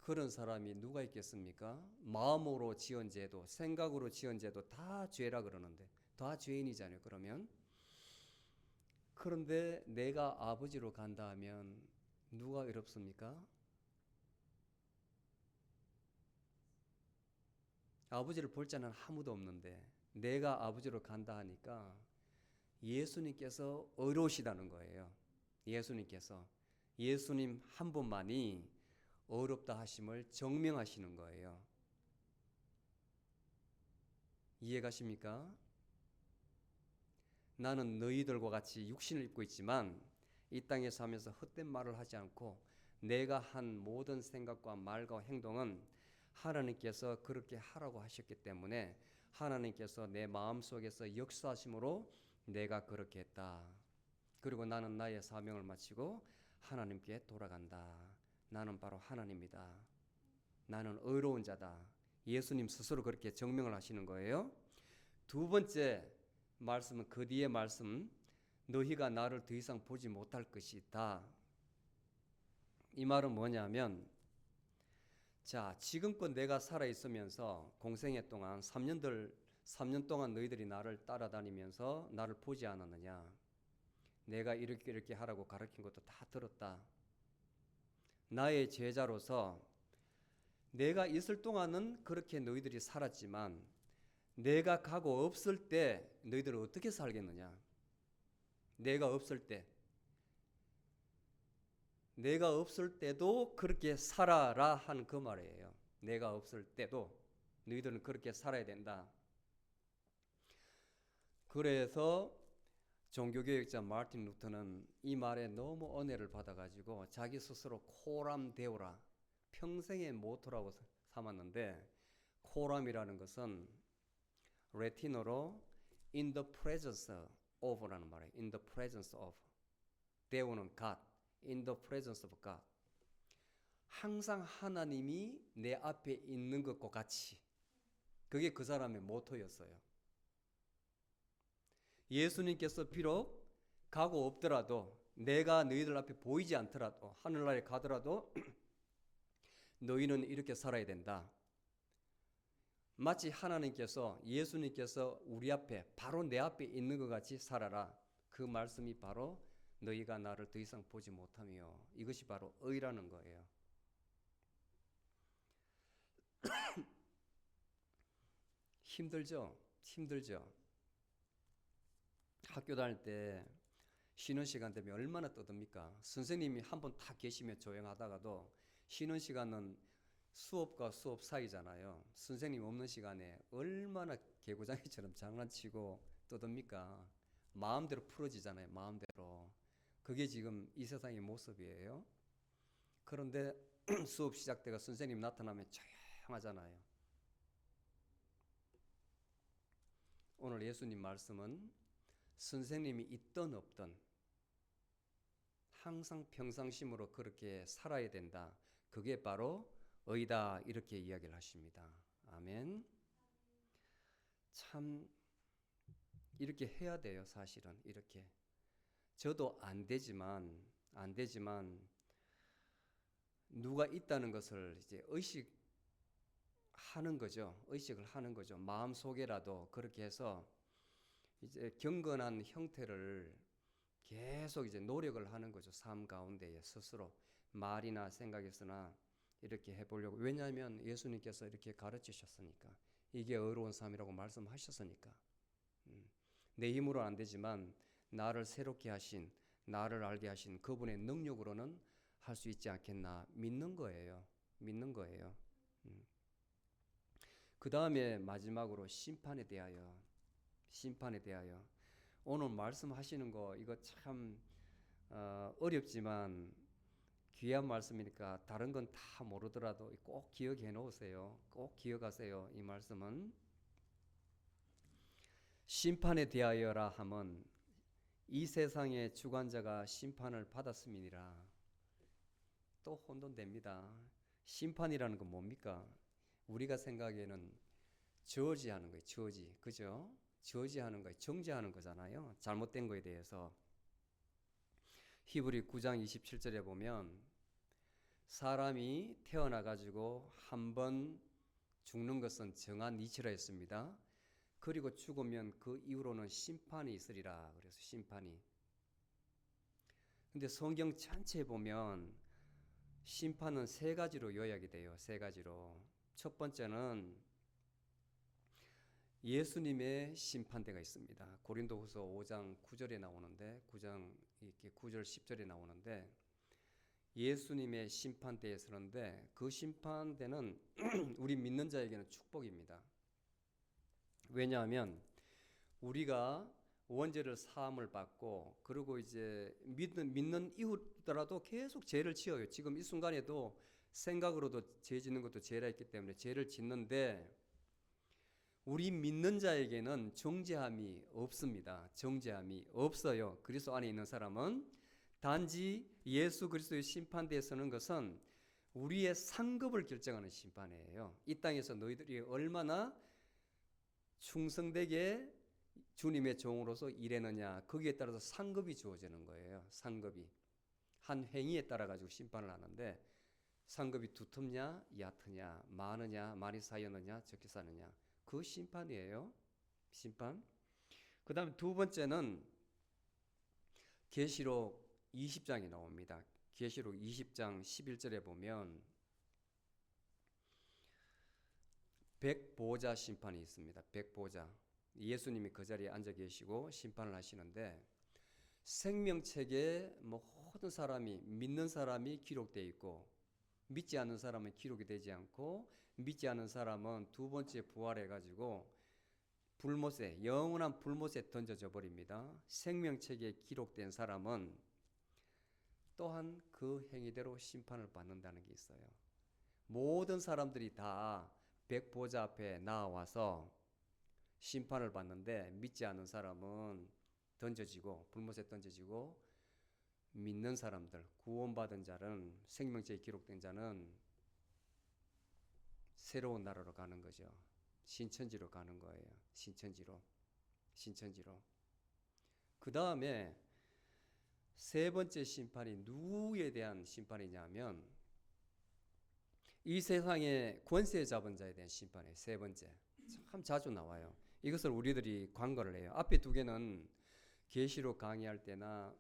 그런 사람이 누가 있겠습니까? 마음으로 지은 죄도, 생각으로 지은 죄도 다 죄라 그러는데 다 죄인이잖아요. 그런데 내가 아버지로 간다 하면 누가 의롭습니까? 아버지를 볼 자는 아무도 없는데 내가 아버지로 간다 하니까 예수님께서 어려우시다는 거예요. 예수님 한 분만이 어렵다 하심을 증명하시는 거예요. 이해가십니까? 나는 너희들과 같이 육신을 입고 있지만 이 땅에 사면서 헛된 말을 하지 않고 내가 한 모든 생각과 말과 행동은 하나님께서 그렇게 하라고 하셨기 때문에 하나님께서 내 마음속에서 역사하심으로 내가 그렇게 했다. 그리고 나는 나의 사명을 마치고 하나님께 돌아간다. 나는 바로 하나님이다. 나는 의로운 자다. 예수님 스스로 그렇게 증명을 하시는 거예요. 두 번째 말씀은 그 뒤에 말씀, 너희가 나를 더 이상 보지 못할 것이다. 이 말은 뭐냐면, 자, 지금껏 내가 살아있으면서 공생애 동안 3년 동안 너희들이 나를 따라다니면서 나를 보지 않았느냐? 내가 이렇게 하라고 가르친 것도 다 들었다. 나의 제자로서 내가 있을 동안은 그렇게 너희들이 살았지만 내가 가고 없을 때 너희들은 어떻게 살겠느냐? 내가 없을 때도 그렇게 살아라 하는 그 말이에요. 내가 없을 때도 너희들은 그렇게 살아야 된다. 그래서 종교개혁자 마르틴 루터는 이 말에 너무 은혜를 받아가지고 자기 스스로 코람 데오라 평생의 모토라고 삼았는데, 코람이라는 것은 라틴어로 in the presence of라는 말이에요. in the presence of. 데오는 God. in the presence of God. 항상 하나님이 내 앞에 있는 것과 같이. 그게 그 사람의 모토였어요. 예수님께서 비록 가고 없더라도, 내가 너희들 앞에 보이지 않더라도, 하늘나라에 가더라도 너희는 이렇게 살아야 된다. 마치 하나님께서, 예수님께서 우리 앞에, 바로 내 앞에 있는 것 같이 살아라. 그 말씀이 바로 너희가 나를 더 이상 보지 못하며, 이것이 바로 의라는 거예요. 힘들죠? 학교 다닐 때 쉬는 시간 되면 얼마나 떠듭니까? 선생님이 한 번 딱 계시면 조용하다가도 쉬는 시간은 수업과 수업 사이잖아요. 선생님 없는 시간에 얼마나 개구장이처럼 장난치고 떠듭니까? 마음대로 풀어지잖아요. 마음대로. 그게 지금 이 세상의 모습이에요. 그런데 수업 시작되고 선생님 나타나면 조용하잖아요. 오늘 예수님 말씀은 선생님이 있든 없든 항상 평상심으로 그렇게 살아야 된다. 그게 바로 의다, 이렇게 이야기를 하십니다. 아멘. 참 이렇게 해야 돼요. 사실은 이렇게. 저도 안 되지만 누가 있다는 것을 이제 의식을 하는 거죠. 마음 속에라도 그렇게 해서 이제 경건한 형태를 계속 이제 노력을 하는 거죠. 삶 가운데에 스스로 말이나 생각에서나 이렇게 해보려고. 왜냐하면 예수님께서 이렇게 가르치셨으니까. 이게 의로운 삶이라고 말씀하셨으니까. 내 힘으로 안 되지만 나를 새롭게 하신, 나를 알게 하신 그분의 능력으로는 할 수 있지 않겠나 믿는 거예요. 그 다음에 마지막으로 심판에 대하여. 오늘 말씀하시는 거 이거 참 어렵지만 귀한 말씀이니까 다른 건 다 모르더라도 꼭 기억해 놓으세요. 꼭 기억하세요. 이 말씀은 심판에 대하여라 함은 이 세상의 주관자가 심판을 받았음이니라. 또 혼돈됩니다. 심판이라는 건 뭡니까? 우리가 생각에는 저지하는 거예요. 그죠? 저지하는 거예요. 정죄하는 거잖아요. 잘못된 거에 대해서. 히브리 9장 27절에 보면 사람이 태어나가지고 한 번 죽는 것은 정한 이치라 했습니다. 그리고 죽으면 그 이후로는 심판이 있으리라. 그래서 심판이. 근데 성경 전체에 보면 심판은 세 가지로 요약이 돼요. 첫 번째는 예수님의 심판대가 있습니다. 고린도후서 5장 9절에 나오는데 9장 이렇게 9절 10절에 나오는데 예수님의 심판대에 서는데 그 심판대는 우리 믿는 자에게는 축복입니다. 왜냐하면 우리가 원죄를 사함을 받고 그리고 이제 믿는 이후더라도 계속 죄를 지어요. 지금 이 순간에도 생각으로도 죄 짓는 것도 죄라 있기 때문에 죄를 짓는데 우리 믿는 자에게는 정죄함이 없습니다. 정죄함이 없어요. 그리스도 안에 있는 사람은 단지 예수 그리스도의 심판대에 서는 것은 우리의 상급을 결정하는 심판이에요. 이 땅에서 너희들이 얼마나 충성되게 주님의 종으로서 일했느냐 거기에 따라서 상급이 주어지는 거예요. 상급이 한 행위에 따라 가지고 심판을 하는데 상급이 두텁냐 얕으냐 많으냐 많이 쌓였느냐 적게 쌓느냐 그 심판이에요. 심판. 그 다음에 두 번째는 계시록 20장이 나옵니다. 계시록 20장 11절에 보면 백보자 심판이 있습니다. 백보자. 예수님이 그 자리에 앉아 계시고 심판을 하시는데 생명책에 모든 사람이 믿는 사람이 기록되어 있고 믿지 않는 사람은 기록이 되지 않고 믿지 않는 사람은 두 번째 부활해 가지고 불못에 영원한 불못에 던져져 버립니다. 생명책에 기록된 사람은 또한 그 행위대로 심판을 받는다는 게 있어요. 모든 사람들이 다 백보자 앞에 나와서 심판을 받는데 믿지 않는 사람은 던져지고 불못에 던져지고 믿는 사람들 구원받은 자는 생명책에 기록된 자는 새로운 나라로 가는 거죠. 신천지로 가는 거예요. 신천지로. 그 다음에 세 번째 심판이 누구에 대한 심판이냐면 이 세상의 권세 잡은 자에 대한 심판이에요. 세 번째. 참 자주 나와요. 이것을 우리들이 관거를 해요. 앞에 두 개는 계시록 강의할 때나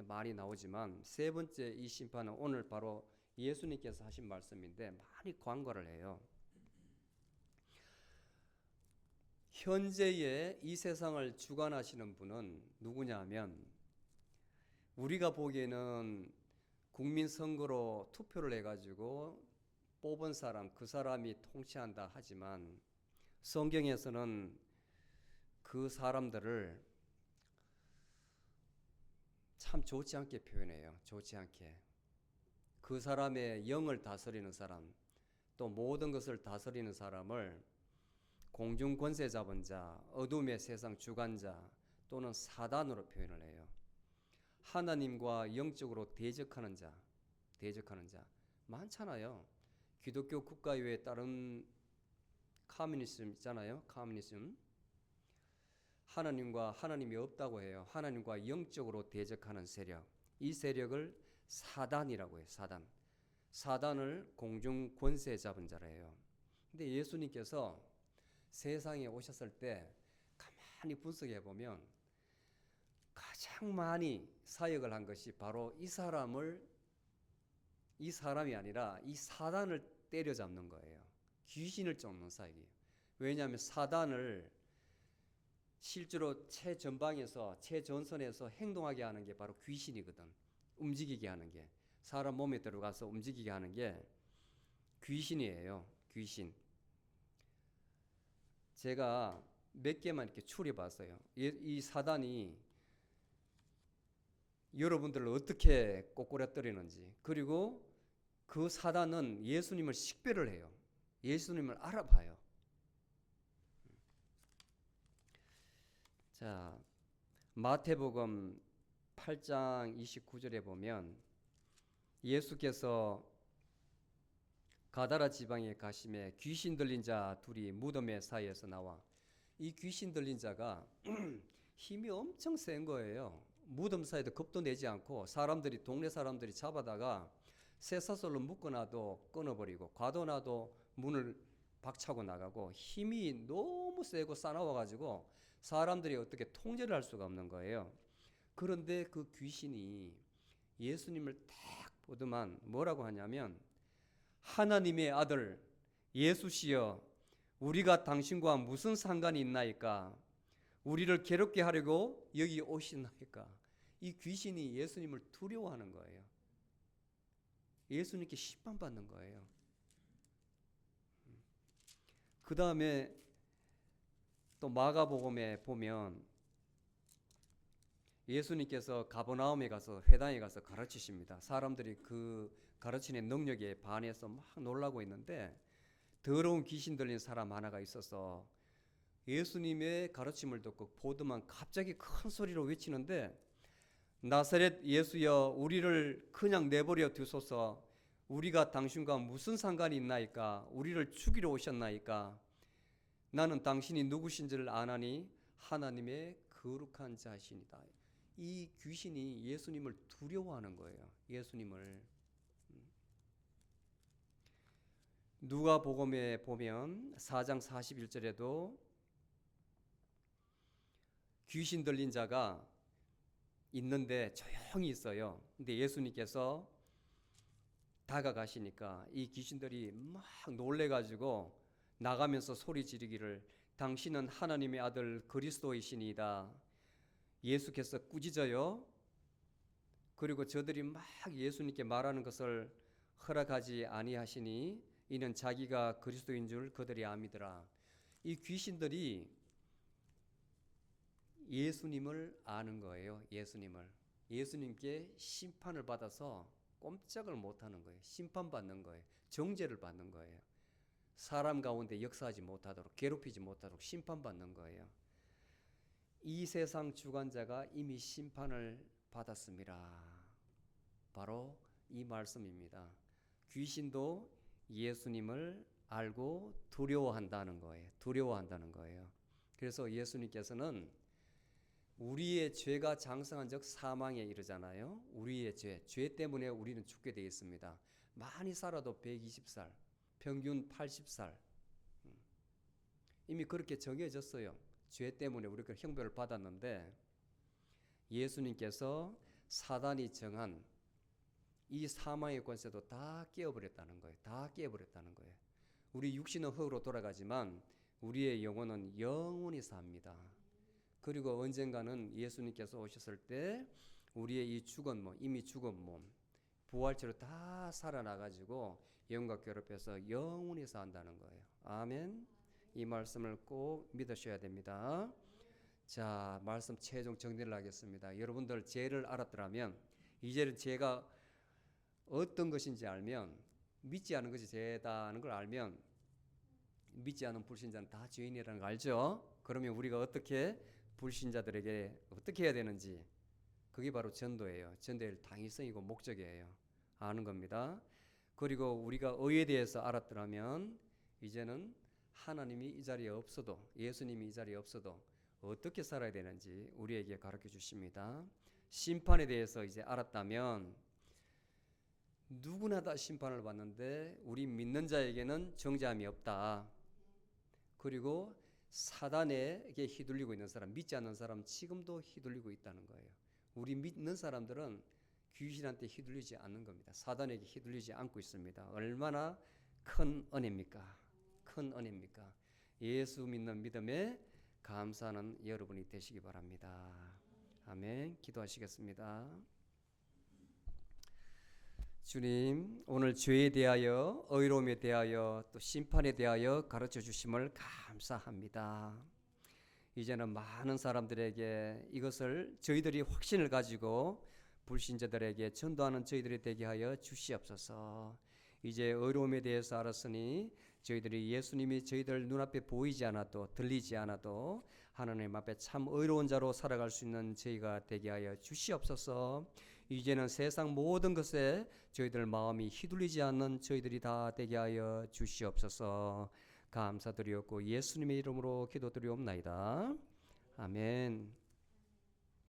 많이 나오지만 세 번째 이 심판은 오늘 바로 예수님께서 하신 말씀인데 많이 관거를 해요. 현재의 이 세상을 주관하시는 분은 누구냐 하면 우리가 보기에는 국민 선거로 투표를 해가지고 뽑은 사람, 그 사람이 통치한다 하지만 성경에서는 그 사람들을 참 좋지 않게 표현해요. 좋지 않게. 그 사람의 영을 다스리는 사람, 또 모든 것을 다스리는 사람을 공중 권세 잡은 자, 어둠의 세상 주관자 또는 사단으로 표현을 해요. 하나님과 영적으로 대적하는 자 많잖아요. 기독교 국가 외에 다른 커뮤니즘 있잖아요. 커뮤니즘. 하나님이 없다고 해요. 하나님과 영적으로 대적하는 세력. 이 세력을 사단이라고 해요. 사단을 공중 권세 잡은 자래요. 근데 예수님께서 세상에 오셨을 때 가만히 분석해 보면 가장 많이 사역을 한 것이 바로 이 사람이 아니라 이 사단을 때려잡는 거예요. 귀신을 쫓는 사역이에요. 왜냐하면 사단을 실제로 최전선에서 행동하게 하는 게 바로 귀신이거든. 움직이게 하는 게. 사람 몸에 들어가서 움직이게 하는 게 귀신이에요. 귀신. 제가 몇 개만 이렇게 추려봤어요. 이 사단이 여러분들을 어떻게 꼬꾸라뜨리는지, 그리고 그 사단은 예수님을 식별을 해요. 예수님을 알아봐요. 자, 마태복음 8장 29절에 보면 예수께서 가다라 지방에 가심에 귀신 들린 자 둘이 무덤의 사이에서 나와, 이 귀신 들린 자가 힘이 엄청 센 거예요. 무덤 사이도 겁도 내지 않고 동네 사람들이 잡아다가 쇠사슬로 묶어놔도 끊어버리고 가둬놔도 문을 박차고 나가고 힘이 너무 세고 싸나워가지고 사람들이 어떻게 통제를 할 수가 없는 거예요. 그런데 그 귀신이 예수님을 딱 보더만 뭐라고 하냐면 하나님의 아들 예수시여 우리가 당신과 무슨 상관이 있나이까? 우리를 괴롭게 하려고 여기 오시나이까? 이 귀신이 예수님을 두려워하는 거예요. 예수님께 심판받는 거예요. 그 다음에 또 마가복음에 보면 예수님께서 가버나움에 가서 회당에 가서 가르치십니다. 사람들이 그 가르치는 능력에 반해서 막 놀라고 있는데 더러운 귀신 들린 사람 하나가 있어서 예수님의 가르침을 듣고 보더만 갑자기 큰 소리로 외치는데 나사렛 예수여 우리를 그냥 내버려 두소서. 우리가 당신과 무슨 상관이 있나이까? 우리를 죽이러 오셨나이까? 나는 당신이 누구신지를 아나니 하나님의 거룩한 자신이다. 이 귀신이 예수님을 두려워하는 거예요. 예수님을. 누가복음에 보면 4장 41절에도 귀신 들린 자가 있는데 조용히 있어요. 근데 예수님께서 다가가시니까 이 귀신들이 막 놀래가지고 나가면서 소리 지르기를 당신은 하나님의 아들 그리스도이시니이다. 예수께서 꾸짖어요. 그리고 저들이 막 예수님께 말하는 것을 허락하지 아니하시니 이는 자기가 그리스도인 줄 그들이 아미더라. 이 귀신들이 예수님을 아는 거예요. 예수님께 심판을 받아서 꼼짝을 못하는 거예요. 심판받는 거예요. 정죄를 받는 거예요. 사람 가운데 역사하지 못하도록, 괴롭히지 못하도록 심판받는 거예요. 이 세상 주관자가 이미 심판을 받았습니다. 바로 이 말씀입니다. 귀신도 예수님을 알고 두려워한다는 거예요. 그래서 예수님께서는 우리의 죄가 장성한 적 사망에 이르잖아요. 우리의 죄 때문에 우리는 죽게 되어 있습니다. 많이 살아도 120살, 평균 80살. 이미 그렇게 정해졌어요. 죄 때문에 우리가 형벌을 받았는데 예수님께서 사단이 정한 이 사망의 권세도 다 깨어버렸다는 거예요. 우리 육신은 흙으로 돌아가지만 우리의 영혼은 영원히 삽니다. 그리고 언젠가는 예수님께서 오셨을 때 우리의 이 죽은 몸, 이미 죽은 몸, 부활체로 다 살아나가지고 영과 결합해서 영원히 산다는 거예요. 아멘. 이 말씀을 꼭 믿으셔야 됩니다. 자, 말씀 최종 정리를 하겠습니다. 여러분들 죄를 알았더라면 이제는 죄가 어떤 것인지 알면, 믿지 않은 것이 죄다는 걸 알면 믿지 않은 불신자는 다 죄인이라는 거 알죠? 그러면 우리가 어떻게 불신자들에게 어떻게 해야 되는지, 그게 바로 전도예요. 전도의 당위성이고 목적이에요. 아는 겁니다. 그리고 우리가 의에 대해서 알았더라면 이제는 하나님이 이 자리에 없어도, 예수님이 이 자리에 없어도 어떻게 살아야 되는지 우리에게 가르쳐 주십니다. 심판에 대해서 이제 알았다면 누구나 다 심판을 받는데 우리 믿는 자에게는 정죄함이 없다. 그리고 사단에게 휘둘리고 있는 사람, 믿지 않는 사람 지금도 휘둘리고 있다는 거예요. 우리 믿는 사람들은 귀신한테 휘둘리지 않는 겁니다. 사단에게 휘둘리지 않고 있습니다. 얼마나 큰 은혜입니까? 큰 은혜입니까? 예수 믿는 믿음에 감사하는 여러분이 되시기 바랍니다. 아멘. 기도하시겠습니다. 주님, 오늘 죄에 대하여, 의로움에 대하여, 또 심판에 대하여 가르쳐 주심을 감사합니다. 이제는 많은 사람들에게 이것을 저희들이 확신을 가지고 불신자들에게 전도하는 저희들이 되게 하여 주시옵소서. 이제 의로움에 대해서 알았으니 저희들이 예수님이 저희들 눈앞에 보이지 않아도, 들리지 않아도 하나님 앞에 참 의로운 자로 살아갈 수 있는 저희가 되게 하여 주시옵소서. 이제는 세상 모든 것에 저희들 마음이 휘둘리지 않는 저희들이 다 되게 하여 주시옵소서. 감사드리옵고 예수님의 이름으로 기도드리옵나이다. 아멘.